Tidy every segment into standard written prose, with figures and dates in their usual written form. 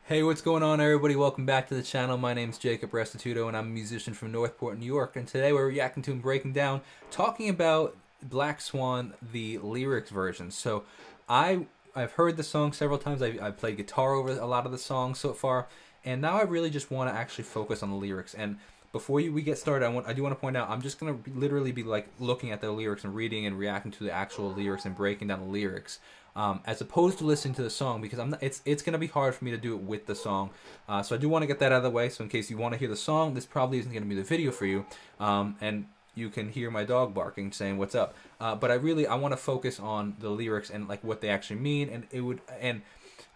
Hey, what's going on, everybody? Welcome back to the channel. My name's Jacob Restituto, and I'm a musician from Northport, New York. And today we're reacting to and breaking down, talking about Black Swan, the lyrics version. So, I've heard the song several times. I've played guitar over a lot of the songs so far, and now I really just want to actually focus on the lyrics. And before we get started, I do want to point out I'm just gonna literally be like looking at the lyrics and reading and reacting to the actual lyrics and breaking down the lyrics. As opposed to listening to the song, because it's gonna be hard for me to do it with the song. So I do want to get that out of the way. So in case you want to hear the song, this probably isn't gonna be the video for you, and you can hear my dog barking, saying what's up. But I want to focus on the lyrics and like what they actually mean, and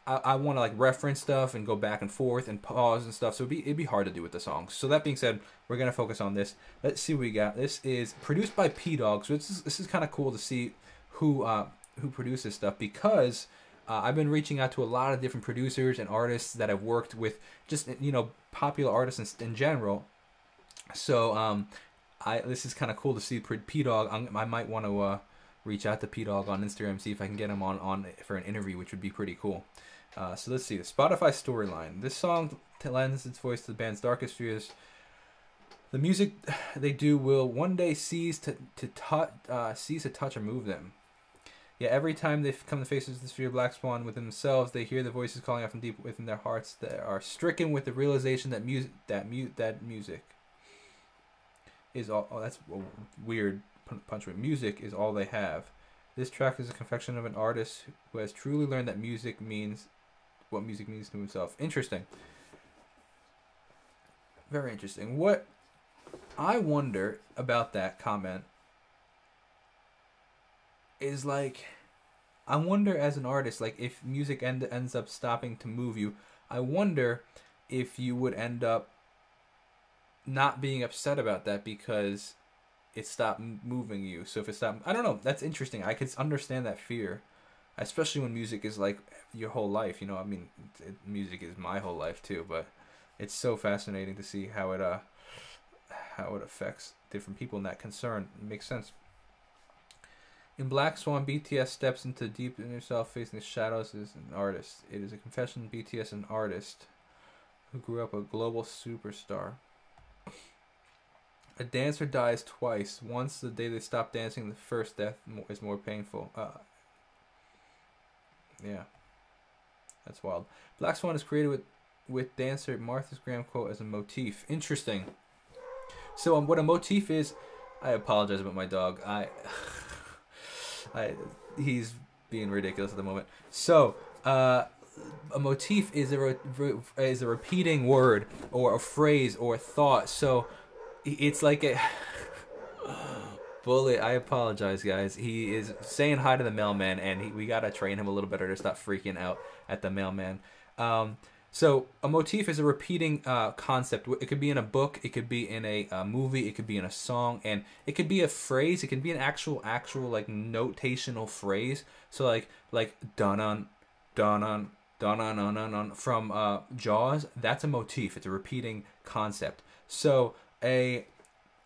I want to like reference stuff and go back and forth and pause and stuff. So it'd be hard to do with the songs. So that being said, we're gonna focus on this. Let's see what we got. This is produced by P-Dog. So this is kind of cool to see who produces stuff, because I've been reaching out to a lot of different producers and artists that I've worked with, just popular artists in general. So this is kind of cool to see P-Dog. I might want to reach out to P-Dog on Instagram, see if I can get him on for an interview, which would be pretty cool. So let's see the Spotify storyline. This song lends its voice to the band's darkest fears. The music they do will one day cease to touch or move them. Yeah, every time they come to faces this fear of Black Swan within themselves, they hear the voices calling out from deep within their hearts. They are stricken with the realization that music is all. Oh, that's a weird punchline. Music is all they have. This track is a confession of an artist who has truly learned that music means what music means to himself. Interesting. Very interesting. What I wonder about that comment is, like, I wonder as an artist, like, if music ends up stopping to move you, I wonder if you would end up not being upset about that because it stopped moving you. So if it stopped, I don't know, that's interesting. I could understand that fear, especially when music is like your whole life, I mean, music is my whole life too, but it's so fascinating to see how it affects different people in that concern. It makes sense. In Black Swan, BTS steps into deep inner self, facing the shadows as an artist. It is a confession BTS, an artist who grew up a global superstar. A dancer dies twice. Once the day they stop dancing, the first death is more painful. Yeah, that's wild. Black Swan is created with dancer Martha's Graham quote as a motif. Interesting. So what a motif is, I apologize about my dog. He's being ridiculous at the moment. So, a motif is a repeating word or a phrase or a thought. So, it's like a bullet. I apologize, guys. He is saying hi to the mailman, and we gotta train him a little better to stop freaking out at the mailman. So a motif is a repeating concept. It could be in a book, it could be in a movie, it could be in a song, and it could be a phrase. It could be an actual like notational phrase. So like dun on dun on dun on from Jaws. That's a motif. It's a repeating concept. So a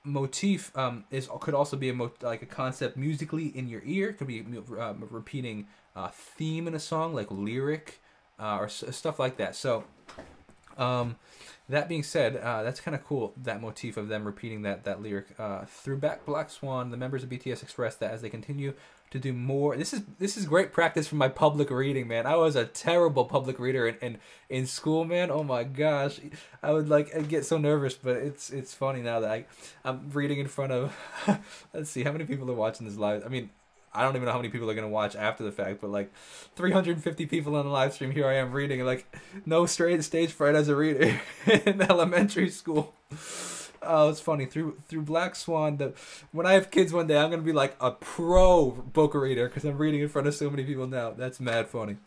motif could also be like a concept musically in your ear. It could be a repeating theme in a song, like lyric. Or stuff like that. So, that being said, that's kind of cool, that motif of them repeating that lyric. Through Black Swan, the members of BTS expressed that as they continue to do more. This is great practice for my public reading, man. I was a terrible public reader in school, man. Oh my gosh, I'd get so nervous, but it's funny now that I'm reading in front of. Let's see how many people are watching this live. I mean, I don't even know how many people are going to watch after the fact, but like 350 people on the live stream. Here I am reading, like, no straight stage fright as a reader in elementary school. Oh, it's funny. Through Black Swan, when I have kids one day, I'm going to be like a pro book reader because I'm reading in front of so many people now. That's mad funny.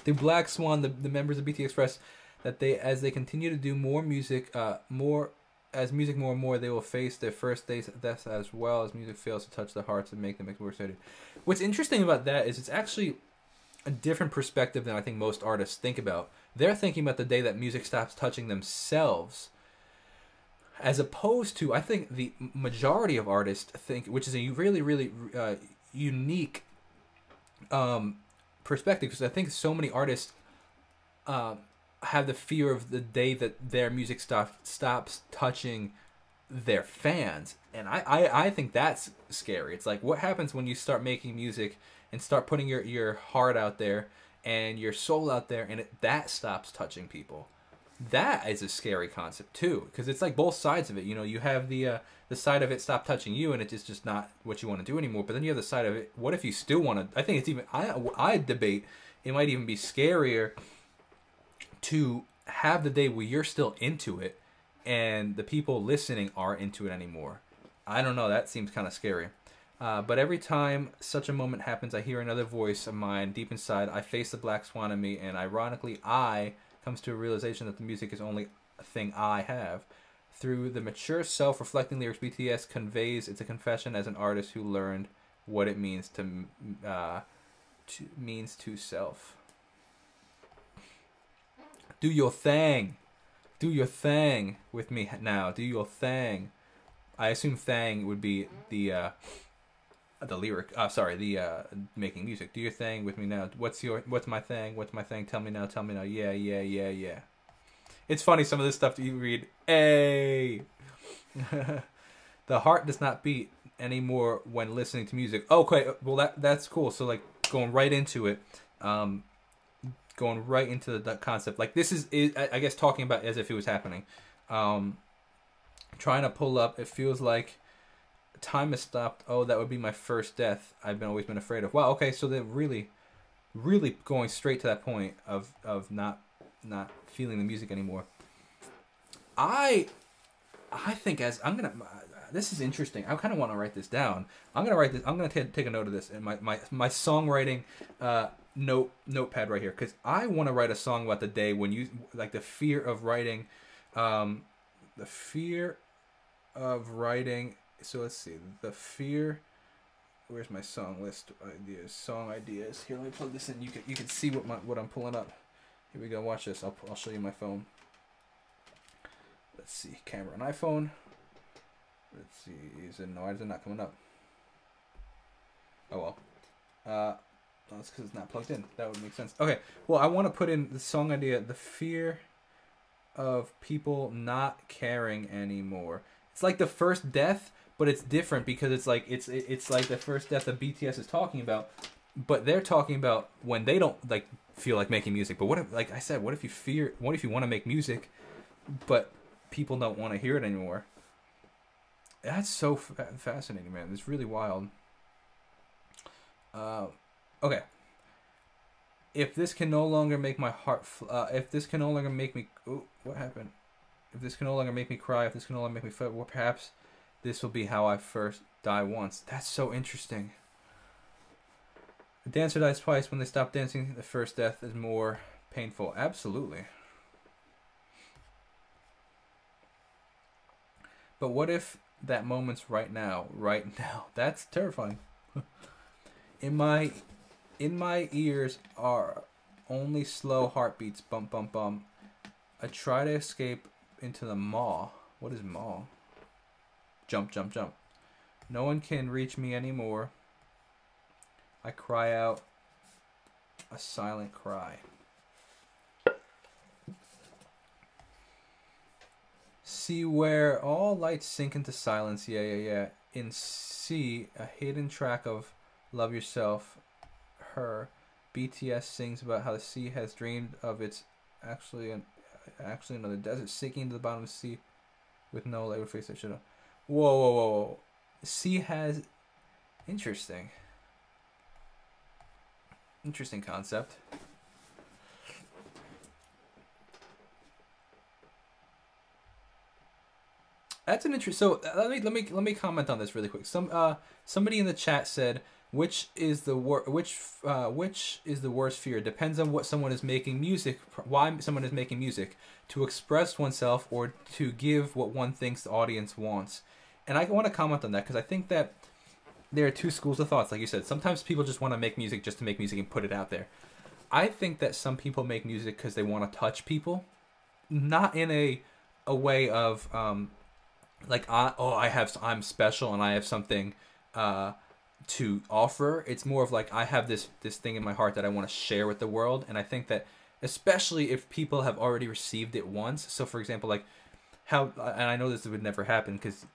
Through Black Swan, the members of BTS express that as they continue to do more music, more and more, they will face their first deaths as well as music fails to touch their hearts and make them more excited. What's interesting about that is it's actually a different perspective than I think most artists think about. They're thinking about the day that music stops touching themselves, as opposed to, I think the majority of artists think, which is a really unique perspective, because I think so many artists have the fear of the day that their music stops touching their fans. And I think that's scary. It's like, what happens when you start making music and start putting your heart out there and your soul out there, and that stops touching people? That is a scary concept too, because it's like both sides of it. You know, you have the side of it stop touching you, and it's just not what you want to do anymore. But then you have the side of it, what if you still want to? I think it's even, I debate it might even be scarier to have the day where you're still into it and the people listening aren't into it anymore. I don't know, that seems kind of scary. But every time such a moment happens, I hear another voice of mine deep inside. I face the black swan in me, and ironically, I comes to a realization that the music is only a thing I have. Through the mature, self-reflecting lyrics BTS conveys, it's a confession as an artist who learned what it means to self. Do your thing. Do your thing with me now. Do your thing. I assume thing would be the lyric. Sorry, the making music. Do your thing with me now. What's my thing? What's my thing? Tell me now. Tell me now. Yeah, yeah, yeah, yeah. It's funny, some of this stuff that you read. Hey. The heart does not beat anymore when listening to music. Okay, well that's cool. So like going right into it. Going right into the concept. Like this is I guess talking about as if it was happening. Trying to pull up, it feels like time has stopped. Oh, that would be my first death I've always been afraid of. Wow, okay, so they're really going straight to that point of not feeling the music anymore. I think this is interesting. I kind of want to write this down. I'm gonna take a note of this in my songwriting notepad right here, because I want to write a song about the day when you, like, the fear of writing, so let's see, the fear, where's my song list ideas, here, let me plug this in. You can see what I'm pulling up. Here we go, watch this. I'll show you my phone. Let's see, camera on iPhone. Let's see, why is it not coming up? Oh well. That's because it's not plugged in. That would make sense. Okay, well, I want to put in the song idea, the fear of people not caring anymore. It's like the first death, but it's different because it's like the first death that BTS is talking about, but they're talking about when they don't like feel like making music. But what if, like I said, what if you want to make music, but people don't want to hear it anymore? That's so fascinating, man. It's really wild. Okay. If this can no longer make my heart, if this can no longer make me, what happened? If this can no longer make me cry, if this can no longer make me feel, well, perhaps this will be how I first die once. That's so interesting. A dancer dies twice. When they stop dancing, the first death is more painful. Absolutely. But what if that moment's right now? Right now. That's terrifying. In my ears are only slow heartbeats. Bump, bump, bump. I try to escape into the maw. What is maw? Jump, jump, jump. No one can reach me anymore. I cry out a silent cry. See where all lights sink into silence. Yeah, yeah, yeah. In C, a hidden track of Love Yourself, Her. BTS sings about how the sea has dreamed of its actually another desert sinking to the bottom of the sea with no light face. I should have. Whoa, whoa, whoa, whoa. Sea has interesting concept. That's an interest. So let me comment on this really quick. Somebody in the chat said, which is the worst fear? Depends on what someone is making music. Why someone is making music, to express oneself or to give what one thinks the audience wants. And I want to comment on that because I think that there are two schools of thoughts. Like you said, sometimes people just want to make music just to make music and put it out there. I think that some people make music because they want to touch people, not in a way of like I'm special and I have something to offer. It's more of like I have this thing in my heart that I want to share with the world, and I think that especially if people have already received it once. So, for example, like how, and I know this would never happen because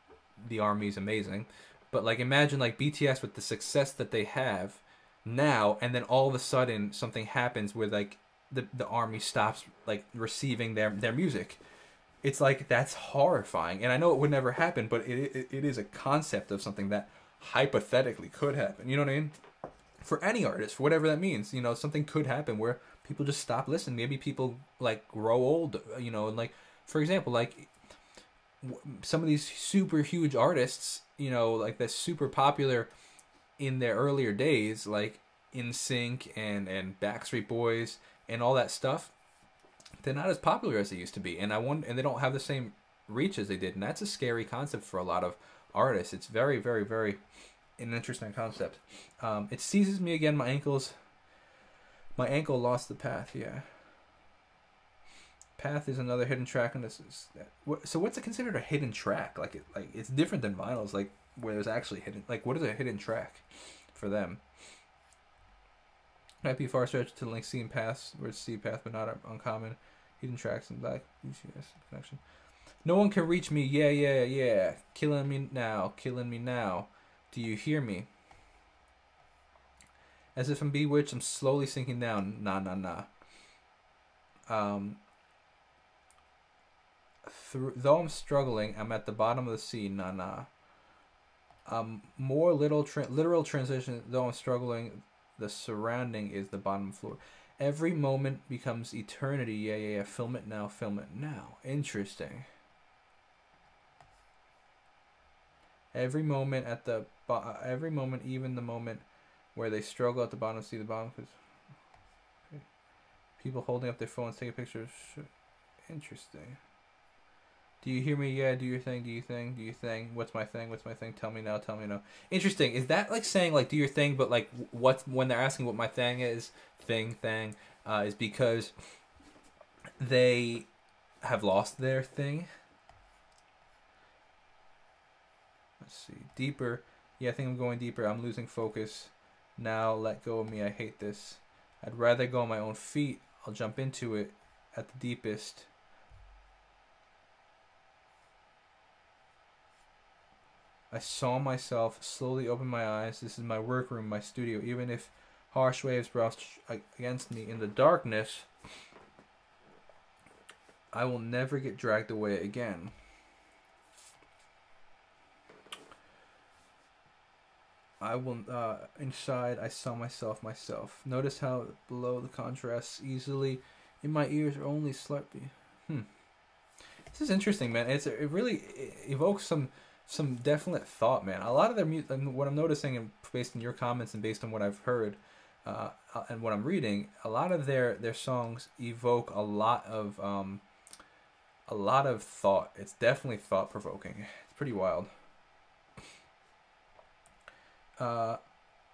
the army is amazing, but like imagine like BTS with the success that they have now, and then all of a sudden something happens where like the army stops like receiving their music. It's like that's horrifying, and I know it would never happen, but it is a concept of something that hypothetically could happen. You know what I mean? For any artist, for whatever that means, you know, something could happen where people just stop listening. Maybe people like grow old, you know, and like for example, like some of these super huge artists, you know, like that's super popular in their earlier days, like NSYNC and Backstreet Boys and all that stuff. They're not as popular as they used to be, and and they don't have the same reach as they did, and that's a scary concept for a lot of artists. It's very, very, very an interesting concept. It seizes me again. My ankle lost the path. Yeah, path is another hidden track on this. So what's it considered a hidden track? Like it's different than vinyls, like where there's actually hidden. Like what is a hidden track for them? Might be far stretch to link C and paths, where it's C path but not uncommon. Hidden tracks and black connection. No one can reach me. Yeah, yeah, yeah. Killing me now. Killing me now. Do you hear me? As if I'm bewitched, I'm slowly sinking down. Nah, nah, nah. Though I'm struggling, I'm at the bottom of the sea. Nah, nah. More literal transition. Though I'm struggling, the surrounding is the bottom floor. Every moment becomes eternity. Yeah, yeah, yeah. Film it now. Film it now. Interesting. Every moment at the every moment, even the moment where they struggle at the bottom, see the bottom. Cause people holding up their phones, taking pictures. Interesting. Do you hear me? Yeah. Do your thing. Do you thing. Do you thing. What's my thing? What's my thing? Tell me now. Tell me now. Interesting. Is that like saying like do your thing, but like what's when they're asking what my thing is? Thing is because they have lost their thing. Let's see. Deeper. Yeah, I think I'm going deeper. I'm losing focus. Now let go of me. I hate this. I'd rather go on my own feet. I'll jump into it at the deepest. I saw myself slowly open my eyes. This is my workroom, my studio. Even if harsh waves brush against me in the darkness, I will never get dragged away again. I will, inside, I saw myself. Notice how below the contrasts easily in my ears are only slightly. This is interesting, man. It really evokes some definite thought, man. A lot of their music, what I'm noticing, and based on your comments and based on what I've heard and what I'm reading, a lot of their songs evoke a lot of thought. It's definitely thought provoking. It's pretty wild.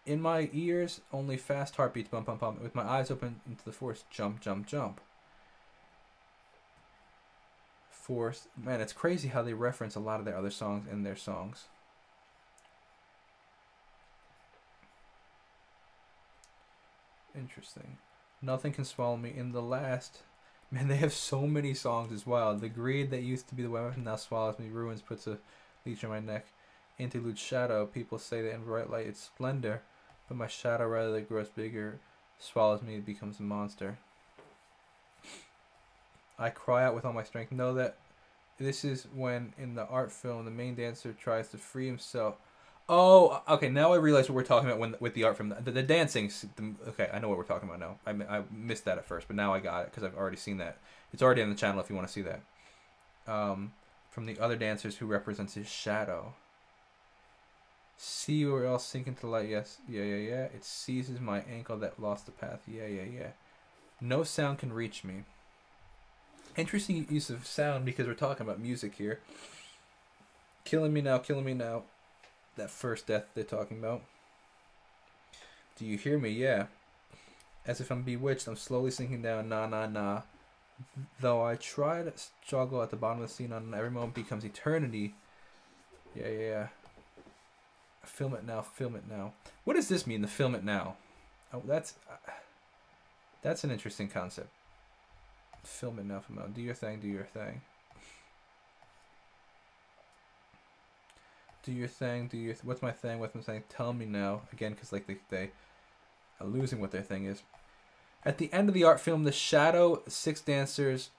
In my ears, only fast heartbeats, bump, bump, bump. With my eyes open into the forest, jump, jump, jump. Force, man, it's crazy how they reference a lot of their other songs in their songs. Interesting. Nothing can swallow me. In the last, man, they have so many songs as well. The greed that used to be the weapon now swallows me. Ruins puts a leech on my neck. Interlude shadow. People say that in bright light it's splendor, but my shadow rather that grows bigger swallows me. It becomes a monster. I cry out with all my strength. Know that this is when in the art film the main dancer tries to free himself. Oh, okay. Now I realize what we're talking about with the art film. The dancing. Okay, I know what we're talking about now. I missed that at first, but now I got it because I've already seen that. It's already on the channel if you want to see that. From the other dancers who represents his shadow. See where else sink into light. Yes. Yeah, yeah, yeah. It seizes my ankle that lost the path. Yeah, yeah, yeah. No sound can reach me. Interesting use of sound because we're talking about music here. Killing me now, killing me now. That first death they're talking about. Do you hear me? Yeah. As if I'm bewitched, I'm slowly sinking down. Nah, nah, nah. Though I try to struggle at the bottom of the sea, on every moment becomes eternity. Yeah, yeah, yeah. Film it now, film it now. What does this mean, the film it now? Oh, that's an interesting concept. Film it now, film it. Do your thing, do your thing. Do your thing, do your... What's my thing, what's my thing? Tell me now. Again, because like they are losing what their thing is. At the end of the art film, the shadow 6 dancers...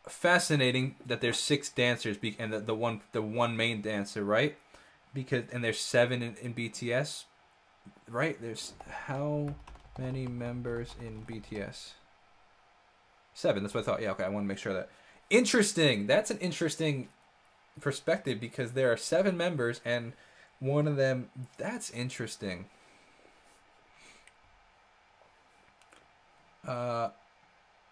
Fascinating that there's 6 dancers and the one main dancer, right? And there's 7 in BTS, right? There's how many members in BTS? 7. That's what I thought. Yeah, okay. I want to make sure that. Interesting. That's an interesting perspective because there are 7 members and one of them. That's interesting.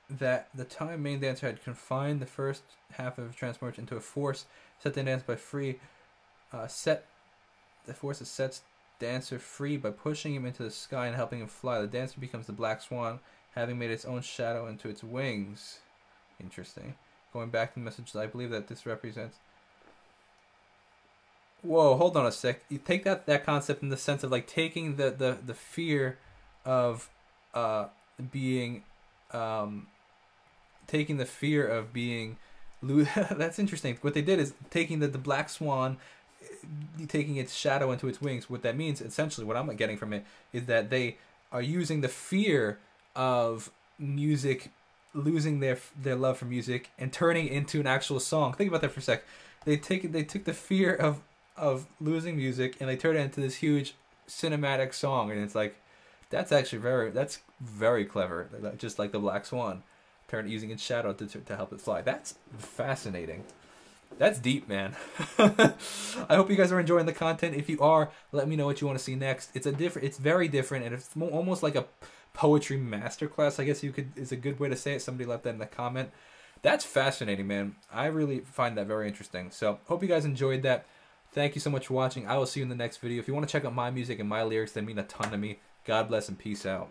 That the time main dancer had confined the first half of transformation into a force, set the dance by free, the force that sets dancer free by pushing him into the sky and helping him fly. The dancer becomes the black swan, having made its own shadow into its wings. Interesting. Going back to the message, I believe that this represents... Whoa, hold on a sec. You take that concept in the sense of like taking the fear of being... taking the fear of being... That's interesting. What they did is taking the black swan, taking its shadow into its wings. What that means, essentially, what I'm getting from it, is that they are using the fear of music, losing their love for music, and turning it into an actual song. Think about that for a sec. They took the fear of losing music, and they turned it into this huge cinematic song. And it's like, that's actually very clever. Just like the black swan. Using its shadow to help it fly. That's fascinating. That's deep, man. I hope you guys are enjoying the content. If you are, let me know what you want to see next. It's very different, and it's almost like a poetry masterclass, I guess is a good way to say it. Somebody left that in the comment. That's fascinating, man. I really find that very interesting. So, hope you guys enjoyed that. Thank you so much for watching. I will see you in the next video. If you want to check out my music and my lyrics, they mean a ton to me. God bless and peace out.